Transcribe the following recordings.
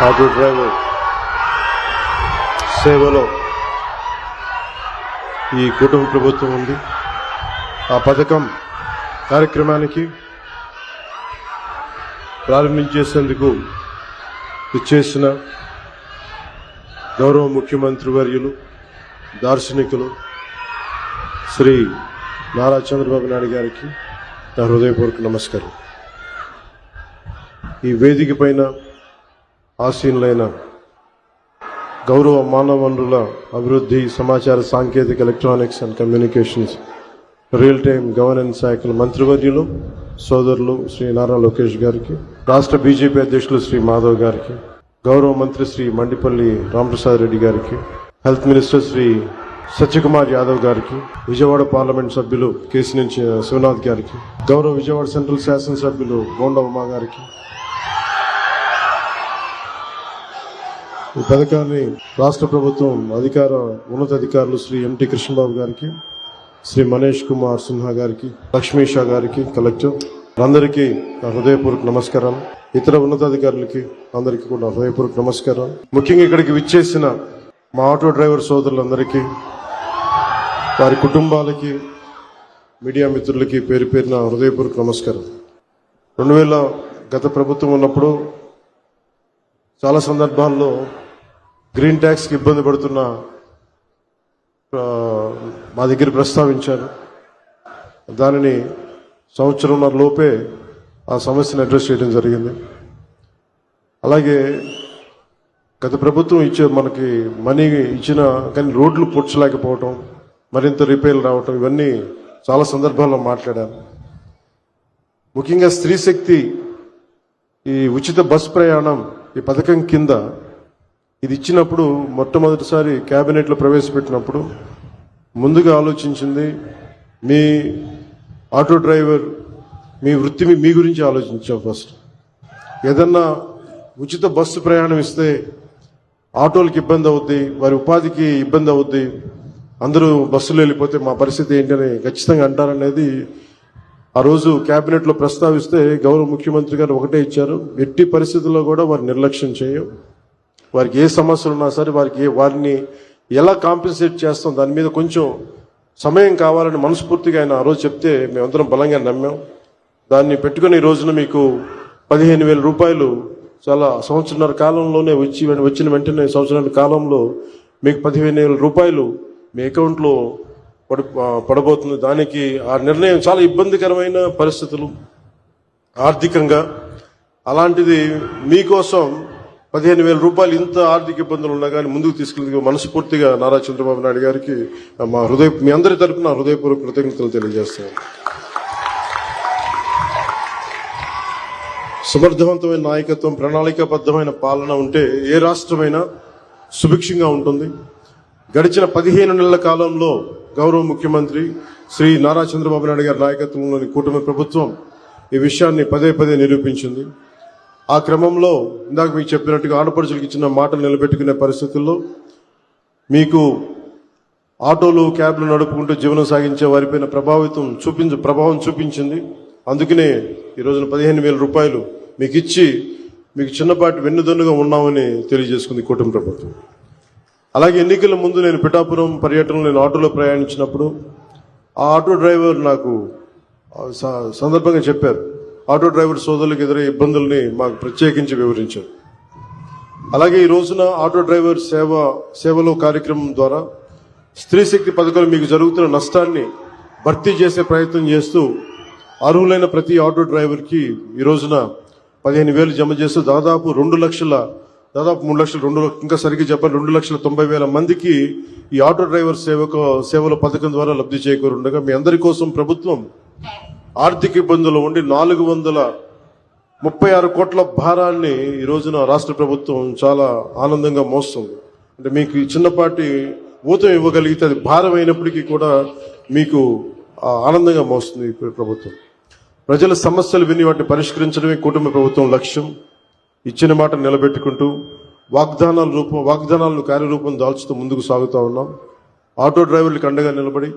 Auto driver సేవలో ఈ కుటుంబ ప్రభుత్వం ఉంది. ఆ పథకం కార్యక్రమానికి ప్రారంభించేందుకు ఇచ్చేసిన గౌరవ ముఖ్యమంత్రి వర్యులు దార్శనికులు శ్రీ నారా చంద్రబాబు నాయుడు గారికి నా హృదయపూర్వక నమస్కారం. ఈ వేదిక పైన ఆసీనులైన గౌరవ మానవ వనరుల అభివృద్ధి, సమాచార సాంకేతిక, electronics and communications, real time governance శాఖల మంత్రివర్యులు సోదరులు శ్రీ నారా లోకేష్ గారికి, రాష్ట్ర బీజేపీ అధ్యక్షులు శ్రీ మాధవ్ గారికి, గౌరవ మంత్రి శ్రీ మండిపల్లి రామప్రసాద్ రెడ్డి గారికి, హెల్త్ మినిస్టర్ శ్రీ సత్యకుమార్ యాదవ్ గారికి, విజయవాడ పార్లమెంట్ సభ్యులు కేసినేని శివనాథ్ గారికి, గౌరవ విజయవాడ సెంట్రల్ శాసనసభ్యులు బోండా ఉమా గారికి, ఈ పథకాన్ని రాష్ట్ర ప్రభుత్వం ఉన్నతాధికారులు శ్రీ ఎంటి కృష్ణబాబు గారికి, శ్రీ మనీష్ కుమార్ సిన్హా గారికి, లక్ష్మీ షా గారికి, కలెక్టర్ అందరికీ నా హృదయపూర్వక నమస్కారం. ఇతర ఉన్నతాధికారులకి అందరికీ కూడా హృదయపూర్వక నమస్కారం. ముఖ్యంగా ఇక్కడికి విచ్చేసిన మా ఆటో డ్రైవర్ సోదరులందరికీ, వారి కుటుంబాలకి, మీడియా మిత్రులకి పేరు పేరున హృదయపూర్వక నమస్కారం. 2000 గత ప్రభుత్వం ఉన్నప్పుడు చాలా సందర్భాల్లో గ్రీన్ ట్యాక్స్కి ఇబ్బంది పడుతున్న మా దగ్గర ప్రస్తావించారు. దానిని సంవత్సరంన్నర లోపే ఆ సమస్యను అడ్రస్ చేయడం జరిగింది. అలాగే గత ప్రభుత్వం మనకి మనీ ఇచ్చిన కానీ రోడ్లు పూడ్చలేకపోవటం, మరింత రిపేర్లు రావటం, ఇవన్నీ చాలా సందర్భాల్లో మాట్లాడాను. ముఖ్యంగా స్త్రీ శక్తి ఈ ఉచిత బస్ ప్రయాణం ఈ పథకం కింద ఇది ఇచ్చినప్పుడు మొట్టమొదటిసారి క్యాబినెట్లో ప్రవేశపెట్టినప్పుడు ముందుగా ఆలోచించింది మీ ఆటో డ్రైవర్ మీ వృత్తి మీ గురించి ఆలోచించాం. ఫస్ట్ ఏదన్నా ఉచిత బస్సు ప్రయాణం ఇస్తే ఆటోలకు ఇబ్బంది అవుద్ది, వారి ఉపాధికి ఇబ్బంది అవుద్ది, అందరూ బస్సులో వెళ్ళిపోతే మా పరిస్థితి ఏంటని ఖచ్చితంగా అంటారనేది ఆ రోజు క్యాబినెట్లో ప్రస్తావిస్తే గౌరవ ముఖ్యమంత్రి గారు ఒకటే ఇచ్చారు, ఎట్టి పరిస్థితుల్లో కూడా వారిని నిర్లక్ష్యం చేయం, వారికి ఏ సమస్యలు ఉన్నా సరే వారిని ఎలా కాంపెన్సేట్ చేస్తాం దాని మీద కొంచెం సమయం కావాలని మనస్ఫూర్తిగా ఆయన ఆ రోజు చెప్తే మేమందరం బలంగా నమ్మాం. దాన్ని పెట్టుకుని ఈ రోజున మీకు 15,000 రూపాయలు చాలా సంవత్సరాల కాలంలోనే వచ్చిన వెంటనే సంవత్సరాల కాలంలో మీకు 15,000 రూపాయలు మీ అకౌంట్లో పడబోతుంది. దానికి ఆ నిర్ణయం చాలా ఇబ్బందికరమైన పరిస్థితులు ఆర్థికంగా, అలాంటిది మీకోసం 15,000 రూపాయలు ఇంత ఆర్థిక ఇబ్బందులు ఉన్నా కానీ ముందుకు తీసుకెళ్ళి మనస్ఫూర్తిగా నారా చంద్రబాబు నాయుడు గారికి మీ అందరి తరపున హృదయపూర్వక కృతజ్ఞతలు తెలియజేస్తాను. సమర్థవంతమైన నాయకత్వం, ప్రణాళికాబద్ధమైన పాలన ఉంటే ఏ రాష్ట్రమైనా సుభిక్షంగా ఉంటుంది. గడిచిన 15 నెలల కాలంలో గౌరవ ముఖ్యమంత్రి శ్రీ నారా చంద్రబాబు నాయుడు గారి నాయకత్వంలోని కూటమి ప్రభుత్వం ఈ విషయాన్ని పదే పదే నిరూపించింది. ఆ క్రమంలో ఇందాక మీకు చెప్పినట్టుగా ఆడపడుచులకు ఇచ్చిన మాటలు నిలబెట్టుకునే పరిస్థితుల్లో మీకు ఆటోలు, క్యాబ్లు నడుపుకుంటూ జీవనం సాగించే వారిపైన ప్రభావం చూపించింది. అందుకనే ఈ రోజున 15,000 రూపాయలు మీకు ఇచ్చి మీకు చిన్నపాటి వెన్నుదన్నుగా ఉన్నామని తెలియజేసుకుంది కూటమి ప్రభుత్వం. అలాగే ఎన్నికల ముందు నేను పిఠాపురం పర్యటనలో నేను ఆటోలో ప్రయాణించినప్పుడు ఆ ఆటో డ్రైవర్ నాకు సందర్భంగా చెప్పారు, ఆటో డ్రైవర్ సోదరులకు ఎదురయ్యే ఇబ్బందుల్ని మాకు ప్రత్యేకించి వివరించారు. అలాగే ఈ రోజున ఆటో డ్రైవర్ సేవలో కార్యక్రమం ద్వారా స్త్రీ శక్తి పథకంలో మీకు జరుగుతున్న నష్టాన్ని భర్తీ చేసే ప్రయత్నం చేస్తూ అర్హులైన ప్రతి ఆటో డ్రైవర్కి ఈ రోజున 15,000 జమ చేస్తూ దాదాపు 3 లక్షల ఇంకా సరిగ్గా చెప్పాలి 2,90,000 మందికి ఈ ఆటో డ్రైవర్ సేవల పథకం ద్వారా లబ్ధి చేకూరుండగా మీ అందరి కోసం ప్రభుత్వం ఆర్థిక ఇబ్బందులు ఉండి 436 కోట్ల భారాన్ని ఈ రోజున రాష్ట్ర ప్రభుత్వం చాలా ఆనందంగా మోస్తుంది. అంటే మీకు చిన్నపాటి ఊతం ఇవ్వగలిగితే అది భారం అయినప్పటికీ కూడా మీకు ఆనందంగా మోస్తుంది ఈ ప్రభుత్వం. ప్రజల సమస్యలు విని వాటిని పరిష్కరించడమే కుటుంబ ప్రభుత్వం లక్ష్యం. ఇచ్చిన మాట నిలబెట్టుకుంటూ వాగ్దానాలను కార్యరూపం దాల్చుతూ ముందుకు సాగుతూ ఉన్నాం. ఆటో డ్రైవర్లకు అండగా నిలబడి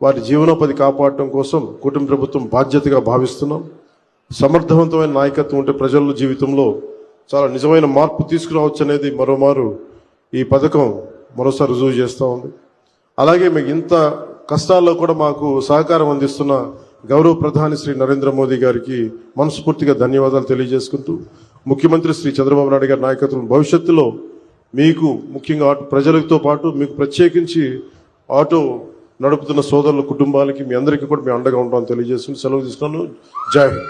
వారి జీవనోపాధి కాపాడటం కోసం కుటుంబ ప్రభుత్వం బాధ్యతగా భావిస్తున్నాం. సమర్థవంతమైన నాయకత్వం ఉంటే ప్రజల జీవితంలో చాలా నిజమైన మార్పు తీసుకురావచ్చు అనేది మరోమారు ఈ పథకం మరోసారి రుజువు చేస్తూ ఉంది. అలాగే మీకు ఇంత కష్టాల్లో కూడా మాకు సహకారం అందిస్తున్న గౌరవ ప్రధాని శ్రీ నరేంద్ర మోదీ గారికి మనస్ఫూర్తిగా ధన్యవాదాలు తెలియజేసుకుంటూ, ముఖ్యమంత్రి శ్రీ చంద్రబాబు నాయుడు గారి నాయకత్వం భవిష్యత్తులో మీకు ముఖ్యంగా ప్రజలతో పాటు మీకు ప్రత్యేకించి ఆటో నడుపుతున్న సోదరుల కుటుంబాలకి మీ అందరికీ కూడా మేము అండగా ఉంటామని తెలియజేసుకుని సెలవు తీసుకున్నాను. జై హింద్.